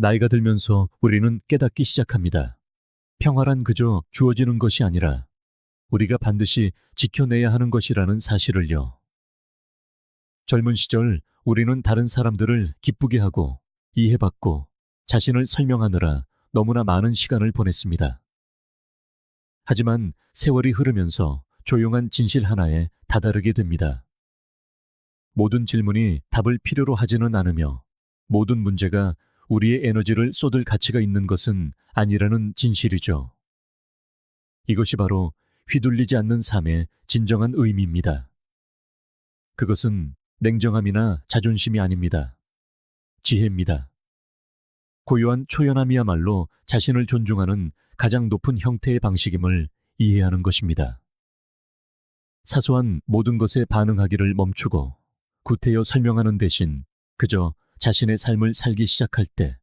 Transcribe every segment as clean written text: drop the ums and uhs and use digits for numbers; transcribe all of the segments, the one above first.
나이가 들면서 우리는 깨닫기 시작합니다. 평화란 그저 주어지는 것이 아니라 우리가 반드시 지켜내야 하는 것이라는 사실을요. 젊은 시절 우리는 다른 사람들을 기쁘게 하고 이해받고 자신을 설명하느라 너무나 많은 시간을 보냈습니다. 하지만 세월이 흐르면서 조용한 진실 하나에 다다르게 됩니다. 모든 질문이 답을 필요로 하지는 않으며 모든 문제가 우리의 에너지를 쏟을 가치가 있는 것은 아니라는 진실이죠. 이것이 바로 휘둘리지 않는 삶의 진정한 의미입니다. 그것은 냉정함이나 자존심이 아닙니다. 지혜입니다. 고요한 초연함이야말로 자신을 존중하는 가장 높은 형태의 방식임을 이해하는 것입니다. 사소한 모든 것에 반응하기를 멈추고 구태여 설명하는 대신 그저 자신의 삶을 살기 시작할 때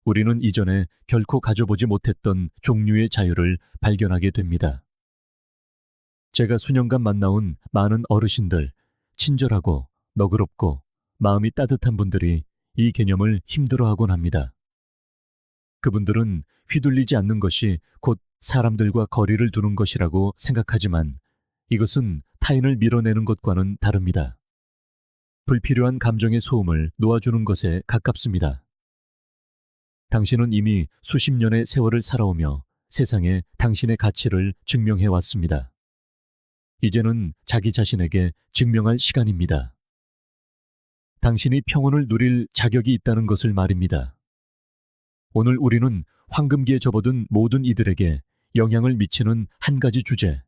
우리는 이전에 결코 가져보지 못했던 종류의 자유를 발견하게 됩니다. 제가 수년간 만나온 많은 어르신들, 친절하고 너그럽고 마음이 따뜻한 분들이 이 개념을 힘들어하곤 합니다. 그분들은 휘둘리지 않는 것이 곧 사람들과 거리를 두는 것이라고 생각하지만 이것은 타인을 밀어내는 것과는 다릅니다. 불필요한 감정의 소음을 놓아주는 것에 가깝습니다. 당신은 이미 수십 년의 세월을 살아오며 세상에 당신의 가치를 증명해 왔습니다. 이제는 자기 자신에게 증명할 시간입니다. 당신이 평온을 누릴 자격이 있다는 것을 말입니다. 오늘 우리는 황금기에 접어든 모든 이들에게 영향을 미치는 한 가지 주제,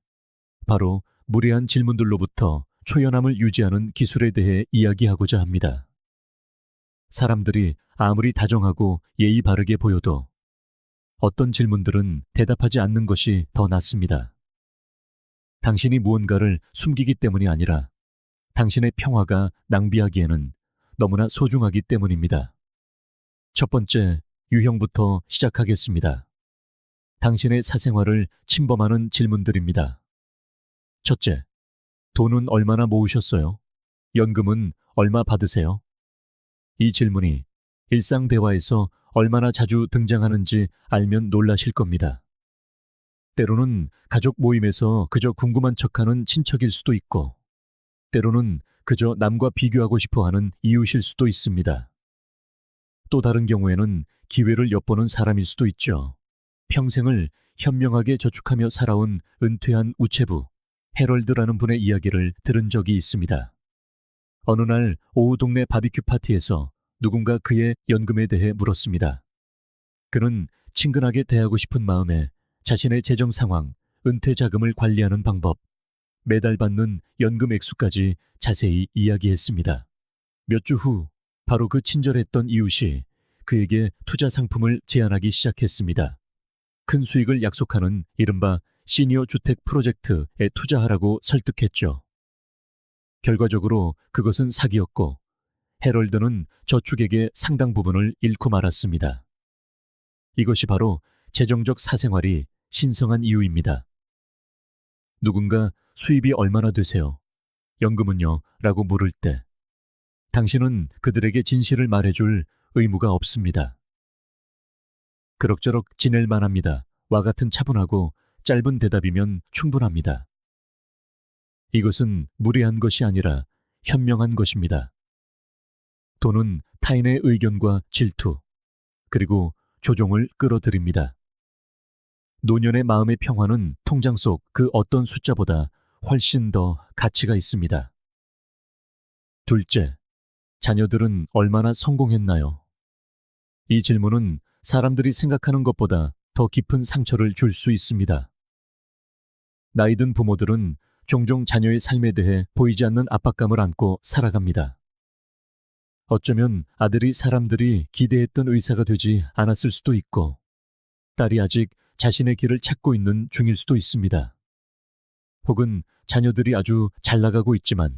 바로 무례한 질문들로부터 초연함을 유지하는 기술에 대해 이야기하고자 합니다. 사람들이 아무리 다정하고 예의 바르게 보여도 어떤 질문들은 대답하지 않는 것이 더 낫습니다. 당신이 무언가를 숨기기 때문이 아니라 당신의 평화가 낭비하기에는 너무나 소중하기 때문입니다. 첫 번째, 유형부터 시작하겠습니다. 당신의 사생활을 침범하는 질문들입니다. 첫째, 돈은 얼마나 모으셨어요? 연금은 얼마 받으세요? 이 질문이 일상 대화에서 얼마나 자주 등장하는지 알면 놀라실 겁니다. 때로는 가족 모임에서 그저 궁금한 척하는 친척일 수도 있고, 때로는 그저 남과 비교하고 싶어 하는 이웃일 수도 있습니다. 또 다른 경우에는 기회를 엿보는 사람일 수도 있죠. 평생을 현명하게 저축하며 살아온 은퇴한 우체부, 해럴드라는 분의 이야기를 들은 적이 있습니다. 어느 날 오후 동네 바비큐 파티에서 누군가 그의 연금에 대해 물었습니다. 그는 친근하게 대하고 싶은 마음에 자신의 재정 상황, 은퇴 자금을 관리하는 방법, 매달 받는 연금 액수까지 자세히 이야기했습니다. 몇 주 후 바로 그 친절했던 이웃이 그에게 투자 상품을 제안하기 시작했습니다. 큰 수익을 약속하는 이른바 시니어 주택 프로젝트에 투자하라고 설득했죠. 결과적으로 그것은 사기였고 해럴드는 저축액의 상당 부분을 잃고 말았습니다. 이것이 바로 재정적 사생활이 신성한 이유입니다. 누군가 수입이 얼마나 되세요? 연금은요? 라고 물을 때 당신은 그들에게 진실을 말해줄 의무가 없습니다. 그럭저럭 지낼 만합니다. 와 같은 차분하고 짧은 대답이면 충분합니다. 이것은 무례한 것이 아니라 현명한 것입니다. 돈은 타인의 의견과 질투, 그리고 조종을 끌어들입니다. 노년의 마음의 평화는 통장 속 그 어떤 숫자보다 훨씬 더 가치가 있습니다. 둘째, 자녀들은 얼마나 성공했나요? 이 질문은 사람들이 생각하는 것보다 더 깊은 상처를 줄 수 있습니다. 나이든 부모들은 종종 자녀의 삶에 대해 보이지 않는 압박감을 안고 살아갑니다. 어쩌면 아들이 사람들이 기대했던 의사가 되지 않았을 수도 있고, 딸이 아직 자신의 길을 찾고 있는 중일 수도 있습니다. 혹은 자녀들이 아주 잘 나가고 있지만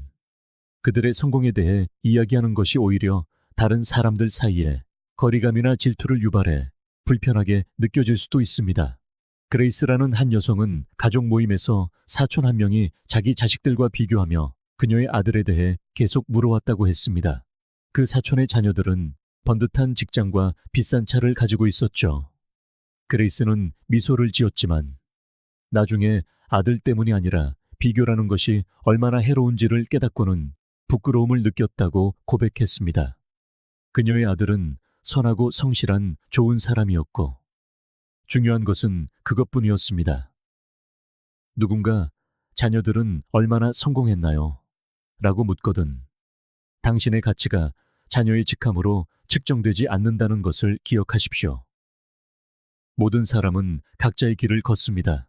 그들의 성공에 대해 이야기하는 것이 오히려 다른 사람들 사이에 거리감이나 질투를 유발해 불편하게 느껴질 수도 있습니다. 그레이스라는 한 여성은 가족 모임에서 사촌 한 명이 자기 자식들과 비교하며 그녀의 아들에 대해 계속 물어왔다고 했습니다. 그 사촌의 자녀들은 번듯한 직장과 비싼 차를 가지고 있었죠. 그레이스는 미소를 지었지만 나중에 아들 때문이 아니라 비교라는 것이 얼마나 해로운지를 깨닫고는 부끄러움을 느꼈다고 고백했습니다. 그녀의 아들은 선하고 성실한 좋은 사람이었고 중요한 것은 그것뿐이었습니다. 누군가 자녀들은 얼마나 성공했나요? 라고 묻거든 당신의 가치가 자녀의 직함으로 측정되지 않는다는 것을 기억하십시오. 모든 사람은 각자의 길을 걷습니다.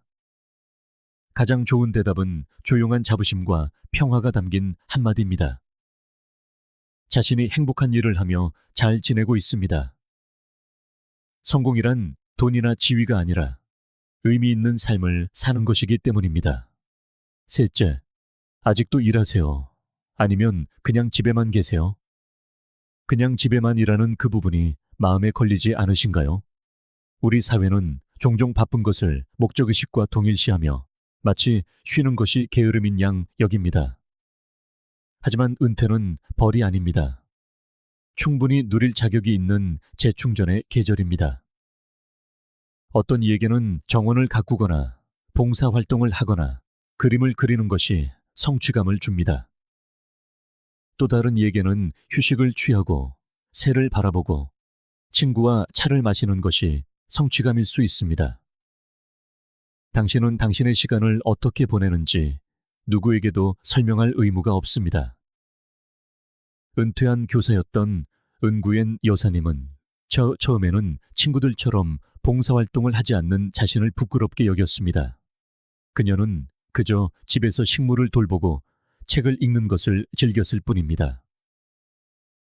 가장 좋은 대답은 조용한 자부심과 평화가 담긴 한마디입니다. 자신이 행복한 일을 하며 잘 지내고 있습니다. 성공이란 돈이나 지위가 아니라 의미 있는 삶을 사는 것이기 때문입니다. 셋째, 아직도 일하세요. 아니면 그냥 집에만 계세요? 그냥 집에만 일하는 그 부분이 마음에 걸리지 않으신가요? 우리 사회는 종종 바쁜 것을 목적의식과 동일시하며 마치 쉬는 것이 게으름인 양 여깁니다. 하지만 은퇴는 벌이 아닙니다. 충분히 누릴 자격이 있는 재충전의 계절입니다. 어떤 이에게는 정원을 가꾸거나 봉사활동을 하거나 그림을 그리는 것이 성취감을 줍니다. 또 다른 이에게는 휴식을 취하고 새를 바라보고 친구와 차를 마시는 것이 성취감일 수 있습니다. 당신은 당신의 시간을 어떻게 보내는지 누구에게도 설명할 의무가 없습니다. 은퇴한 교사였던 은구엔 여사님은 처음에는 친구들처럼 봉사활동을 하지 않는 자신을 부끄럽게 여겼습니다. 그녀는 그저 집에서 식물을 돌보고 책을 읽는 것을 즐겼을 뿐입니다.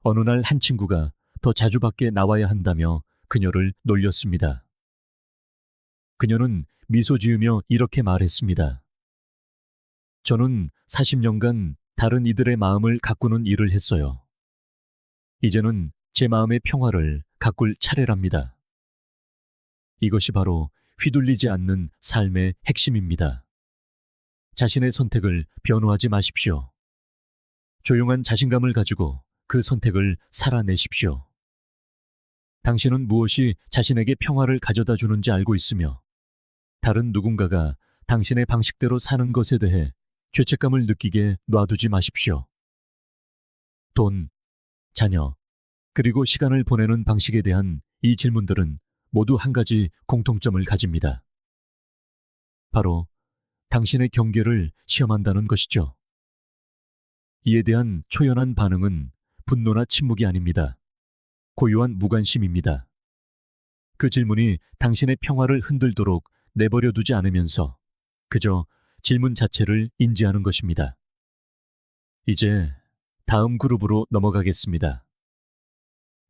어느 날 한 친구가 더 자주 밖에 나와야 한다며 그녀를 놀렸습니다. 그녀는 미소 지으며 이렇게 말했습니다. 저는 40년간 다른 이들의 마음을 가꾸는 일을 했어요. 이제는 제 마음의 평화를 가꿀 차례랍니다. 이것이 바로 휘둘리지 않는 삶의 핵심입니다. 자신의 선택을 변호하지 마십시오. 조용한 자신감을 가지고 그 선택을 살아내십시오. 당신은 무엇이 자신에게 평화를 가져다 주는지 알고 있으며 다른 누군가가 당신의 방식대로 사는 것에 대해 죄책감을 느끼게 놔두지 마십시오. 돈, 자녀, 그리고 시간을 보내는 방식에 대한 이 질문들은 모두 한 가지 공통점을 가집니다. 바로 당신의 경계를 시험한다는 것이죠. 이에 대한 초연한 반응은 분노나 침묵이 아닙니다. 고요한 무관심입니다. 그 질문이 당신의 평화를 흔들도록 내버려 두지 않으면서 그저 질문 자체를 인지하는 것입니다. 이제 다음 그룹으로 넘어가겠습니다.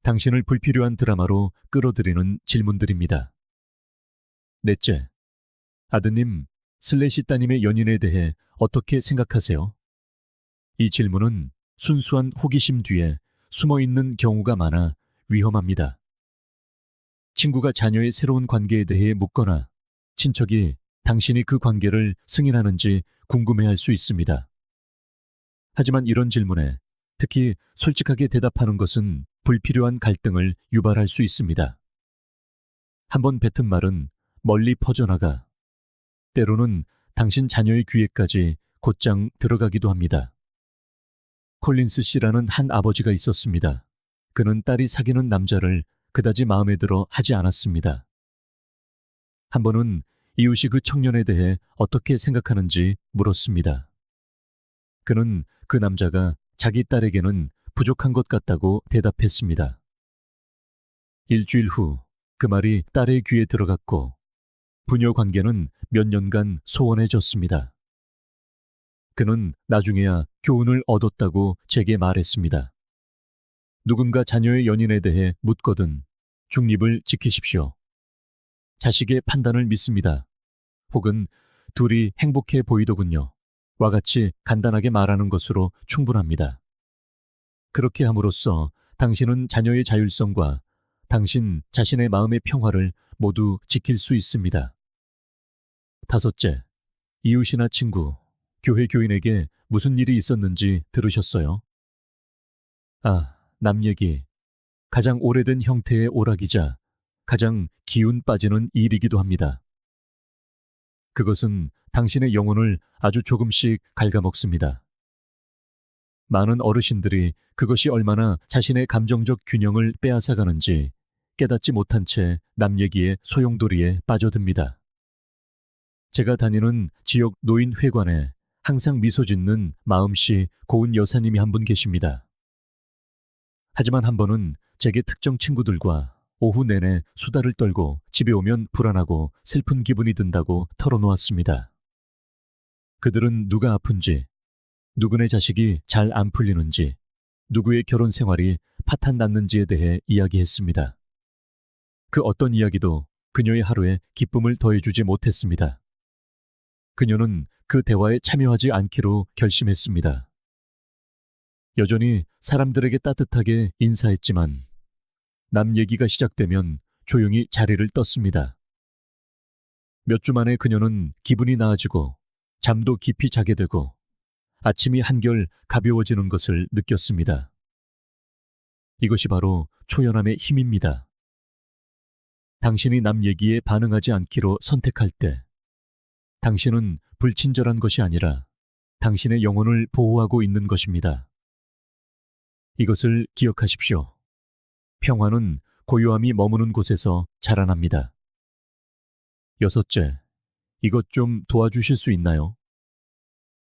당신을 불필요한 드라마로 끌어들이는 질문들입니다. 넷째, 아드님, 슬래시 따님의 연인에 대해 어떻게 생각하세요? 이 질문은 순수한 호기심 뒤에 숨어있는 경우가 많아 위험합니다. 친구가 자녀의 새로운 관계에 대해 묻거나 친척이 당신이 그 관계를 승인하는지 궁금해할 수 있습니다. 하지만 이런 질문에 특히 솔직하게 대답하는 것은 불필요한 갈등을 유발할 수 있습니다. 한번 뱉은 말은 멀리 퍼져나가 때로는 당신 자녀의 귀에까지 곧장 들어가기도 합니다. 콜린스 씨라는 한 아버지가 있었습니다. 그는 딸이 사귀는 남자를 그다지 마음에 들어 하지 않았습니다. 한 번은 이웃이 그 청년에 대해 어떻게 생각하는지 물었습니다. 그는 그 남자가 자기 딸에게는 부족한 것 같다고 대답했습니다. 일주일 후 그 말이 딸의 귀에 들어갔고 부녀 관계는 몇 년간 소원해졌습니다. 그는 나중에야 교훈을 얻었다고 제게 말했습니다. 누군가 자녀의 연인에 대해 묻거든 중립을 지키십시오. 자식의 판단을 믿습니다. 혹은 둘이 행복해 보이더군요. 와 같이 간단하게 말하는 것으로 충분합니다. 그렇게 함으로써 당신은 자녀의 자율성과 당신 자신의 마음의 평화를 모두 지킬 수 있습니다. 다섯째, 이웃이나 친구, 교회 교인에게 무슨 일이 있었는지 들으셨어요? 아, 남 얘기. 가장 오래된 형태의 오락이자 가장 기운 빠지는 일이기도 합니다. 그것은 당신의 영혼을 아주 조금씩 갉아먹습니다. 많은 어르신들이 그것이 얼마나 자신의 감정적 균형을 빼앗아가는지 깨닫지 못한 채 남 얘기에 소용돌이에 빠져듭니다. 제가 다니는 지역 노인회관에 항상 미소 짓는 마음씨 고운 여사님이 한 분 계십니다. 하지만 한 번은 제게 특정 친구들과 오후 내내 수다를 떨고 집에 오면 불안하고 슬픈 기분이 든다고 털어놓았습니다. 그들은 누가 아픈지, 누구네 자식이 잘 안 풀리는지, 누구의 결혼 생활이 파탄 났는지에 대해 이야기했습니다. 그 어떤 이야기도 그녀의 하루에 기쁨을 더해주지 못했습니다. 그녀는 그 대화에 참여하지 않기로 결심했습니다. 여전히 사람들에게 따뜻하게 인사했지만 남 얘기가 시작되면 조용히 자리를 떴습니다. 몇 주 만에 그녀는 기분이 나아지고 잠도 깊이 자게 되고 아침이 한결 가벼워지는 것을 느꼈습니다. 이것이 바로 초연함의 힘입니다. 당신이 남 얘기에 반응하지 않기로 선택할 때 당신은 불친절한 것이 아니라 당신의 영혼을 보호하고 있는 것입니다. 이것을 기억하십시오. 평화는 고요함이 머무는 곳에서 자라납니다. 여섯째, 이것 좀 도와주실 수 있나요?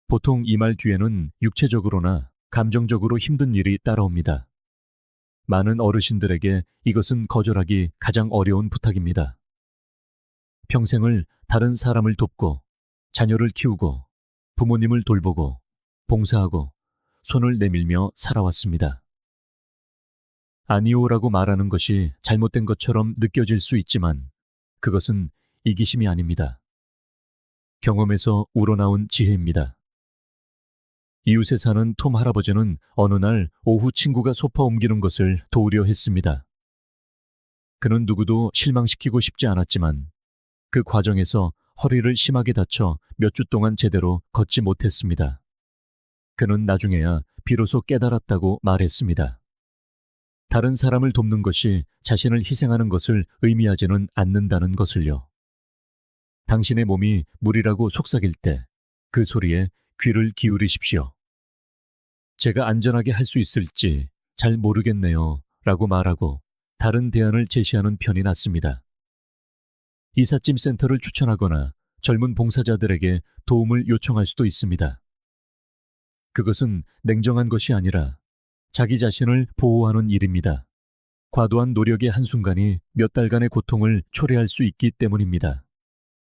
보통 이 말 뒤에는 육체적으로나 감정적으로 힘든 일이 따라옵니다. 많은 어르신들에게 이것은 거절하기 가장 어려운 부탁입니다. 평생을 다른 사람을 돕고 자녀를 키우고 부모님을 돌보고 봉사하고 손을 내밀며 살아왔습니다. 아니오라고 말하는 것이 잘못된 것처럼 느껴질 수 있지만 그것은 이기심이 아닙니다. 경험에서 우러나온 지혜입니다. 이웃에 사는 톰 할아버지는 어느 날 오후 친구가 소파 옮기는 것을 도우려 했습니다. 그는 누구도 실망시키고 싶지 않았지만 그 과정에서 허리를 심하게 다쳐 몇 주 동안 제대로 걷지 못했습니다. 그는 나중에야 비로소 깨달았다고 말했습니다. 다른 사람을 돕는 것이 자신을 희생하는 것을 의미하지는 않는다는 것을요. 당신의 몸이 무리라고 속삭일 때 그 소리에 귀를 기울이십시오. 제가 안전하게 할 수 있을지 잘 모르겠네요 라고 말하고 다른 대안을 제시하는 편이 낫습니다. 이삿짐 센터를 추천하거나 젊은 봉사자들에게 도움을 요청할 수도 있습니다. 그것은 냉정한 것이 아니라 자기 자신을 보호하는 일입니다. 과도한 노력의 한순간이 몇 달간의 고통을 초래할 수 있기 때문입니다.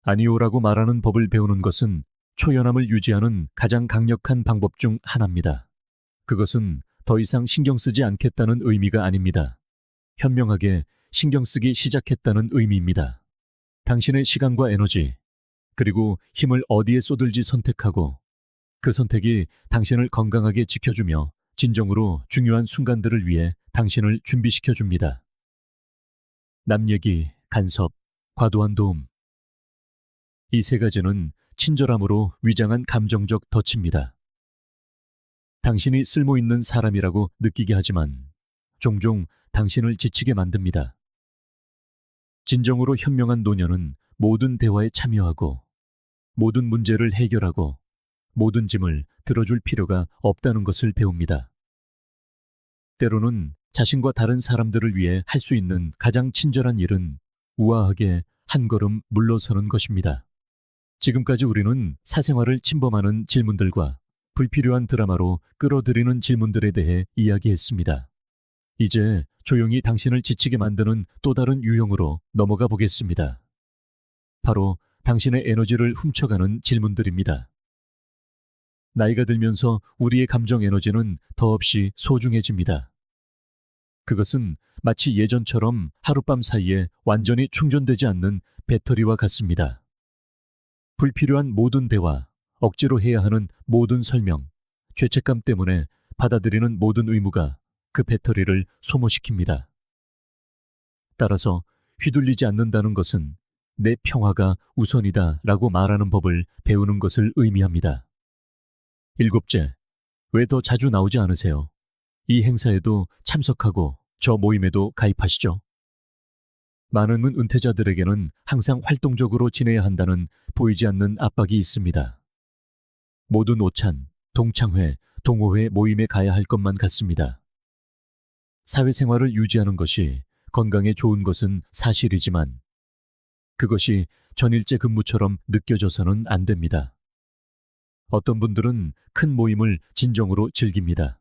아니오라고 말하는 법을 배우는 것은 초연함을 유지하는 가장 강력한 방법 중 하나입니다. 그것은 더 이상 신경 쓰지 않겠다는 의미가 아닙니다. 현명하게 신경 쓰기 시작했다는 의미입니다. 당신의 시간과 에너지, 그리고 힘을 어디에 쏟을지 선택하고 그 선택이 당신을 건강하게 지켜주며 진정으로 중요한 순간들을 위해 당신을 준비시켜줍니다. 남 얘기, 간섭, 과도한 도움. 이 세 가지는 친절함으로 위장한 감정적 덫입니다. 당신이 쓸모있는 사람이라고 느끼게 하지만 종종 당신을 지치게 만듭니다. 진정으로 현명한 노년은 모든 대화에 참여하고 모든 문제를 해결하고 모든 짐을 들어줄 필요가 없다는 것을 배웁니다. 때로는 자신과 다른 사람들을 위해 할 수 있는 가장 친절한 일은 우아하게 한 걸음 물러서는 것입니다. 지금까지 우리는 사생활을 침범하는 질문들과 불필요한 드라마로 끌어들이는 질문들에 대해 이야기했습니다. 이제 조용히 당신을 지치게 만드는 또 다른 유형으로 넘어가 보겠습니다. 바로 당신의 에너지를 훔쳐가는 질문들입니다. 나이가 들면서 우리의 감정 에너지는 더없이 소중해집니다. 그것은 마치 예전처럼 하룻밤 사이에 완전히 충전되지 않는 배터리와 같습니다. 불필요한 모든 대화, 억지로 해야 하는 모든 설명, 죄책감 때문에 받아들이는 모든 의무가 그 배터리를 소모시킵니다. 따라서 휘둘리지 않는다는 것은 내 평화가 우선이다 라고 말하는 법을 배우는 것을 의미합니다. 일곱째, 왜 더 자주 나오지 않으세요? 이 행사에도 참석하고 저 모임에도 가입하시죠. 많은 은퇴자들에게는 항상 활동적으로 지내야 한다는 보이지 않는 압박이 있습니다. 모든 오찬, 동창회, 동호회 모임에 가야 할 것만 같습니다. 사회생활을 유지하는 것이 건강에 좋은 것은 사실이지만 그것이 전일제 근무처럼 느껴져서는 안 됩니다. 어떤 분들은 큰 모임을 진정으로 즐깁니다.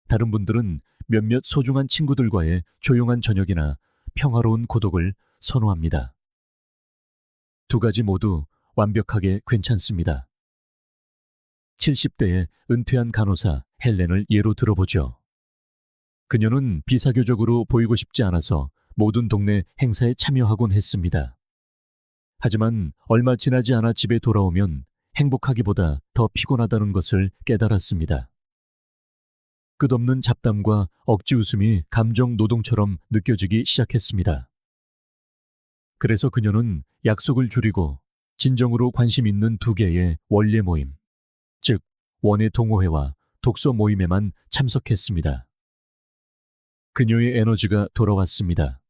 다른 분들은 몇몇 소중한 친구들과의 조용한 저녁이나 평화로운 고독을 선호합니다. 두 가지 모두 완벽하게 괜찮습니다. 70대의 은퇴한 간호사 헬렌을 예로 들어보죠. 그녀는 비사교적으로 보이고 싶지 않아서 모든 동네 행사에 참여하곤 했습니다. 하지만 얼마 지나지 않아 집에 돌아오면 행복하기보다 더 피곤하다는 것을 깨달았습니다. 끝없는 잡담과 억지 웃음이 감정 노동처럼 느껴지기 시작했습니다. 그래서 그녀는 약속을 줄이고 진정으로 관심 있는 두 개의 원래 모임, 즉 원예 동호회와 독서 모임에만 참석했습니다. 그녀의 에너지가 돌아왔습니다.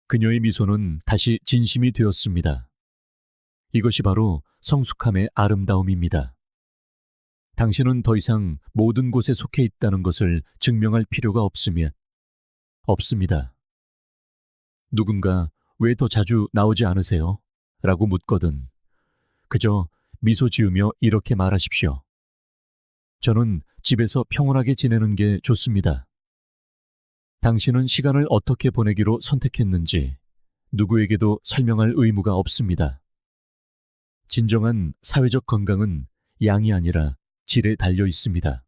그녀의 미소는 다시 진심이 되었습니다. 이것이 바로 성숙함의 아름다움입니다. 당신은 더 이상 모든 곳에 속해 있다는 것을 증명할 필요가 없습니다. 누군가 왜 더 자주 나오지 않으세요? 라고 묻거든 그저 미소 지으며 이렇게 말하십시오. 저는 집에서 평온하게 지내는 게 좋습니다. 당신은 시간을 어떻게 보내기로 선택했는지 누구에게도 설명할 의무가 없습니다. 진정한 사회적 건강은 양이 아니라 질에 달려 있습니다.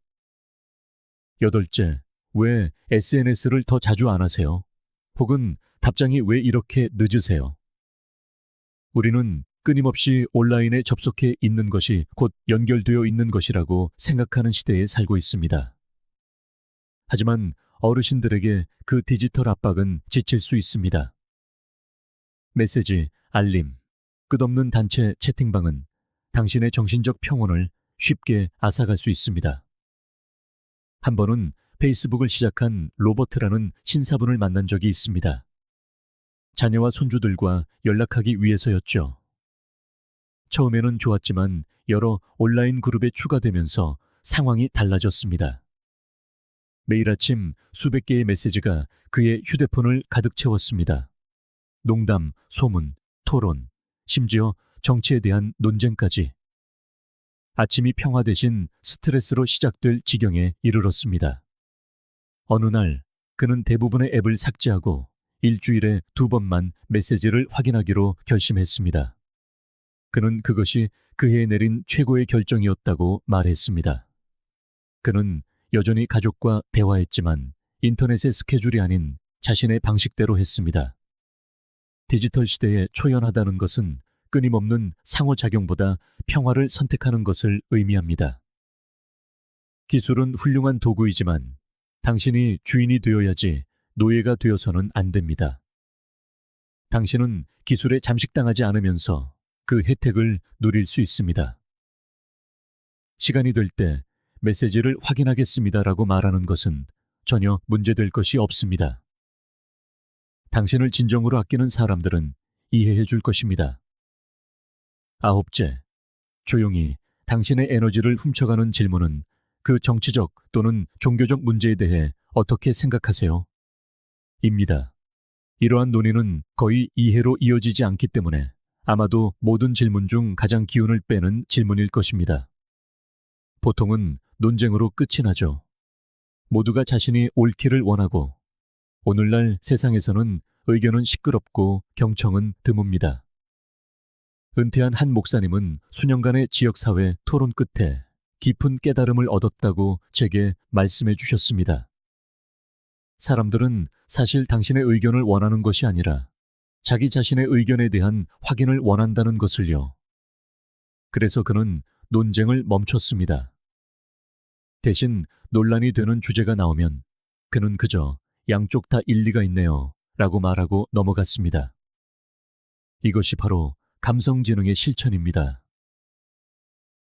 여덟째, 왜 SNS를 더 자주 안 하세요? 혹은 답장이 왜 이렇게 늦으세요? 우리는 끊임없이 온라인에 접속해 있는 것이 곧 연결되어 있는 것이라고 생각하는 시대에 살고 있습니다. 하지만 어르신들에게 그 디지털 압박은 지칠 수 있습니다. 메시지, 알림, 끝없는 단체 채팅방은 당신의 정신적 평온을 쉽게 앗아갈 수 있습니다. 한 번은 페이스북을 시작한 로버트라는 신사분을 만난 적이 있습니다. 자녀와 손주들과 연락하기 위해서였죠. 처음에는 좋았지만 여러 온라인 그룹에 추가되면서 상황이 달라졌습니다. 매일 아침 수백 개의 메시지가 그의 휴대폰을 가득 채웠습니다. 농담, 소문, 토론, 심지어 정치에 대한 논쟁까지. 아침이 평화 대신 스트레스로 시작될 지경에 이르렀습니다. 어느 날 그는 대부분의 앱을 삭제하고 일주일에 2번만 메시지를 확인하기로 결심했습니다. 그는 그것이 그해 내린 최고의 결정이었다고 말했습니다. 그는 여전히 가족과 대화했지만 인터넷의 스케줄이 아닌 자신의 방식대로 했습니다. 디지털 시대에 초연하다는 것은 끊임없는 상호작용보다 평화를 선택하는 것을 의미합니다. 기술은 훌륭한 도구이지만 당신이 주인이 되어야지 노예가 되어서는 안 됩니다. 당신은 기술에 잠식당하지 않으면서 그 혜택을 누릴 수 있습니다. 시간이 될 때 메시지를 확인하겠습니다라고 말하는 것은 전혀 문제될 것이 없습니다. 당신을 진정으로 아끼는 사람들은 이해해 줄 것입니다. 아홉째, 조용히 당신의 에너지를 훔쳐가는 질문은 그 정치적 또는 종교적 문제에 대해 어떻게 생각하세요? 입니다. 이러한 논의는 거의 이해로 이어지지 않기 때문에 아마도 모든 질문 중 가장 기운을 빼는 질문일 것입니다. 보통은 논쟁으로 끝이 나죠. 모두가 자신이 옳기를 원하고 오늘날 세상에서는 의견은 시끄럽고 경청은 드뭅니다. 은퇴한 한 목사님은 수년간의 지역사회 토론 끝에 깊은 깨달음을 얻었다고 제게 말씀해 주셨습니다. 사람들은 사실 당신의 의견을 원하는 것이 아니라 자기 자신의 의견에 대한 확인을 원한다는 것을요. 그래서 그는 논쟁을 멈췄습니다. 대신 논란이 되는 주제가 나오면 그는 그저 양쪽 다 일리가 있네요 라고 말하고 넘어갔습니다. 이것이 바로 감성지능의 실천입니다.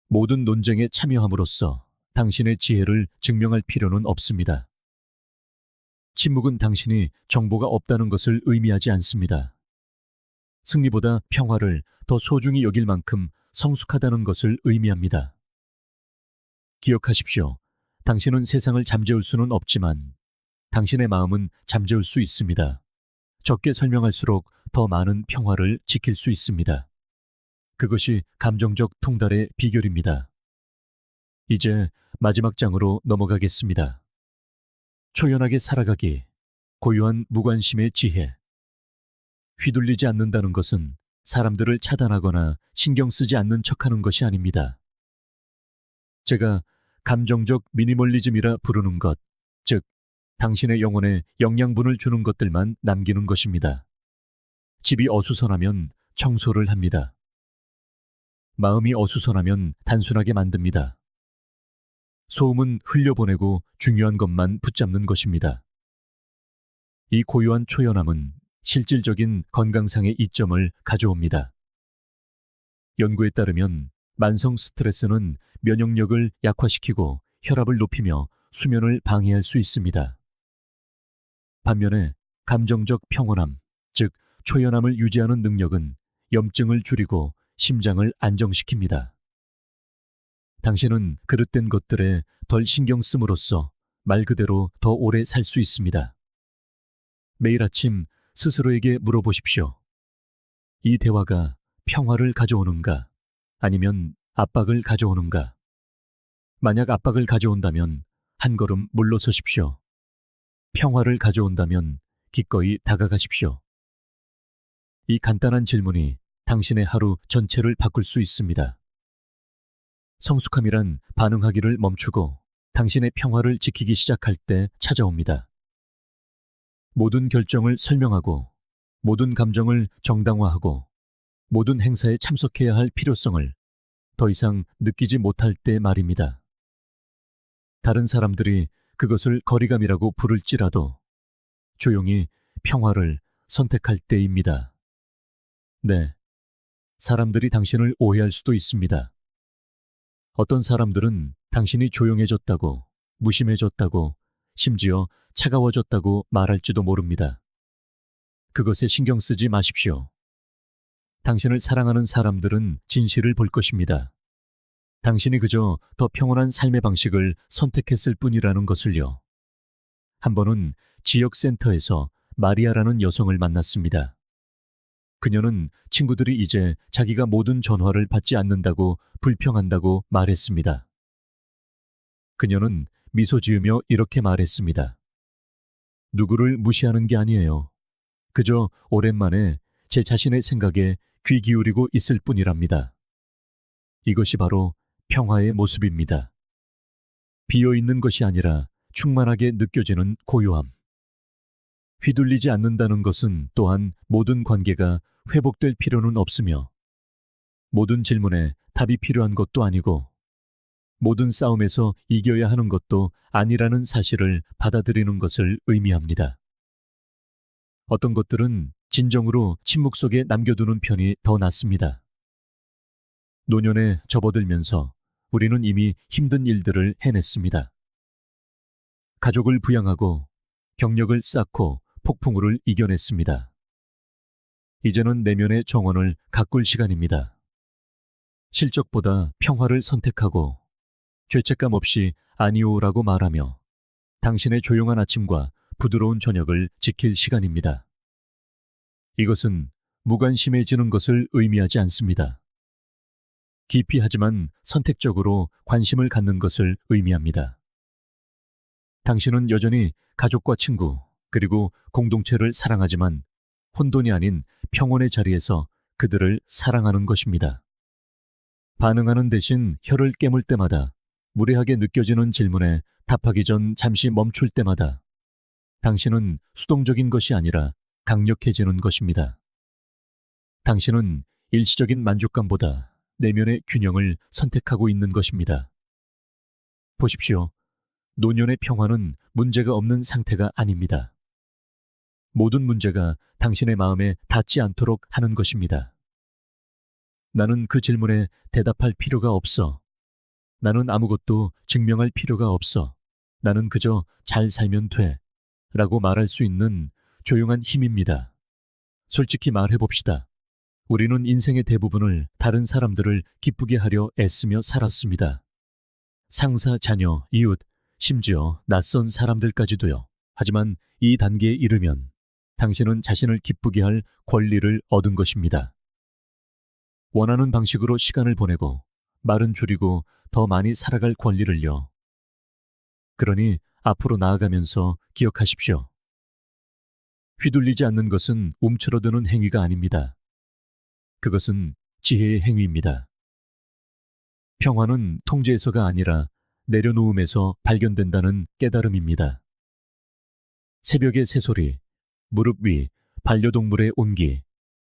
모든 논쟁에 참여함으로써 당신의 지혜를 증명할 필요는 없습니다. 침묵은 당신이 정보가 없다는 것을 의미하지 않습니다. 승리보다 평화를 더 소중히 여길 만큼 성숙하다는 것을 의미합니다. 기억하십시오. 당신은 세상을 잠재울 수는 없지만 당신의 마음은 잠재울 수 있습니다. 적게 설명할수록 더 많은 평화를 지킬 수 있습니다. 그것이 감정적 통달의 비결입니다. 이제 마지막 장으로 넘어가겠습니다. 초연하게 살아가기, 고요한 무관심의 지혜. 휘둘리지 않는다는 것은 사람들을 차단하거나 신경 쓰지 않는 척하는 것이 아닙니다. 제가 감정적 미니멀리즘이라 부르는 것, 즉 당신의 영혼에 영양분을 주는 것들만 남기는 것입니다. 집이 어수선하면 청소를 합니다. 마음이 어수선하면 단순하게 만듭니다. 소음은 흘려보내고 중요한 것만 붙잡는 것입니다. 이 고요한 초연함은 실질적인 건강상의 이점을 가져옵니다. 연구에 따르면 만성 스트레스는 면역력을 약화시키고 혈압을 높이며 수면을 방해할 수 있습니다. 반면에 감정적 평온함, 즉 초연함을 유지하는 능력은 염증을 줄이고 심장을 안정시킵니다. 당신은 그릇된 것들에 덜 신경 씀으로써 말 그대로 더 오래 살 수 있습니다. 매일 아침 스스로에게 물어보십시오. 이 대화가 평화를 가져오는가? 아니면 압박을 가져오는가? 만약 압박을 가져온다면 한 걸음 물러서십시오. 평화를 가져온다면 기꺼이 다가가십시오. 이 간단한 질문이 당신의 하루 전체를 바꿀 수 있습니다. 성숙함이란 반응하기를 멈추고 당신의 평화를 지키기 시작할 때 찾아옵니다. 모든 결정을 설명하고 모든 감정을 정당화하고 모든 행사에 참석해야 할 필요성을 더 이상 느끼지 못할 때 말입니다. 다른 사람들이 그것을 거리감이라고 부를지라도 조용히 평화를 선택할 때입니다. 네, 사람들이 당신을 오해할 수도 있습니다. 어떤 사람들은 당신이 조용해졌다고, 무심해졌다고, 심지어 차가워졌다고 말할지도 모릅니다. 그것에 신경 쓰지 마십시오. 당신을 사랑하는 사람들은 진실을 볼 것입니다. 당신이 그저 더 평온한 삶의 방식을 선택했을 뿐이라는 것을요. 한 번은 지역센터에서 마리아라는 여성을 만났습니다. 그녀는 친구들이 이제 자기가 모든 전화를 받지 않는다고 불평한다고 말했습니다. 그녀는 미소 지으며 이렇게 말했습니다. 누구를 무시하는 게 아니에요. 그저 오랜만에 제 자신의 생각에 귀 기울이고 있을 뿐이랍니다. 이것이 바로 평화의 모습입니다. 비어있는 것이 아니라 충만하게 느껴지는 고요함. 휘둘리지 않는다는 것은 또한 모든 관계가 회복될 필요는 없으며 모든 질문에 답이 필요한 것도 아니고 모든 싸움에서 이겨야 하는 것도 아니라는 사실을 받아들이는 것을 의미합니다. 어떤 것들은 진정으로 침묵 속에 남겨두는 편이 더 낫습니다. 노년에 접어들면서 우리는 이미 힘든 일들을 해냈습니다. 가족을 부양하고 경력을 쌓고 폭풍우를 이겨냈습니다. 이제는 내면의 정원을 가꿀 시간입니다. 실적보다 평화를 선택하고 죄책감 없이 아니오라고 말하며 당신의 조용한 아침과 부드러운 저녁을 지킬 시간입니다. 이것은 무관심해지는 것을 의미하지 않습니다. 깊이 하지만 선택적으로 관심을 갖는 것을 의미합니다. 당신은 여전히 가족과 친구 그리고 공동체를 사랑하지만 혼돈이 아닌 평온의 자리에서 그들을 사랑하는 것입니다. 반응하는 대신 혀를 깨물 때마다 무례하게 느껴지는 질문에 답하기 전 잠시 멈출 때마다 당신은 수동적인 것이 아니라 강력해지는 것입니다. 당신은 일시적인 만족감보다 내면의 균형을 선택하고 있는 것입니다. 보십시오. 노년의 평화는 문제가 없는 상태가 아닙니다. 모든 문제가 당신의 마음에 닿지 않도록 하는 것입니다. 나는 그 질문에 대답할 필요가 없어. 나는 아무것도 증명할 필요가 없어. 나는 그저 잘 살면 돼. 라고 말할 수 있는 조용한 힘입니다. 솔직히 말해봅시다. 우리는 인생의 대부분을 다른 사람들을 기쁘게 하려 애쓰며 살았습니다. 상사, 자녀, 이웃, 심지어 낯선 사람들까지도요. 하지만 이 단계에 이르면 당신은 자신을 기쁘게 할 권리를 얻은 것입니다. 원하는 방식으로 시간을 보내고 말은 줄이고 더 많이 살아갈 권리를요. 그러니 앞으로 나아가면서 기억하십시오. 휘둘리지 않는 것은 움츠러드는 행위가 아닙니다. 그것은 지혜의 행위입니다. 평화는 통제에서가 아니라 내려놓음에서 발견된다는 깨달음입니다. 새벽의 새소리, 무릎 위 반려동물의 온기,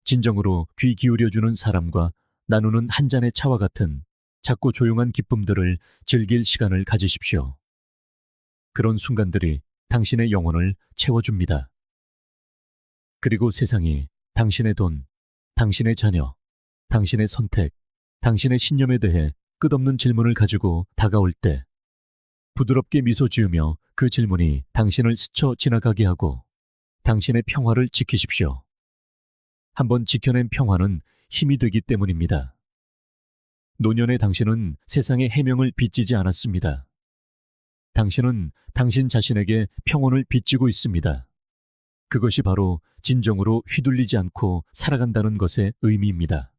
진정으로 귀 기울여주는 사람과 나누는 한 잔의 차와 같은 작고 조용한 기쁨들을 즐길 시간을 가지십시오. 그런 순간들이 당신의 영혼을 채워줍니다. 그리고 세상이 당신의 돈, 당신의 자녀, 당신의 선택, 당신의 신념에 대해 끝없는 질문을 가지고 다가올 때 부드럽게 미소 지으며 그 질문이 당신을 스쳐 지나가게 하고 당신의 평화를 지키십시오. 한번 지켜낸 평화는 힘이 되기 때문입니다. 노년의 당신은 세상의 해명을 빚지지 않았습니다. 당신은 당신 자신에게 평온을 빚지고 있습니다. 그것이 바로 진정으로 휘둘리지 않고 살아간다는 것의 의미입니다.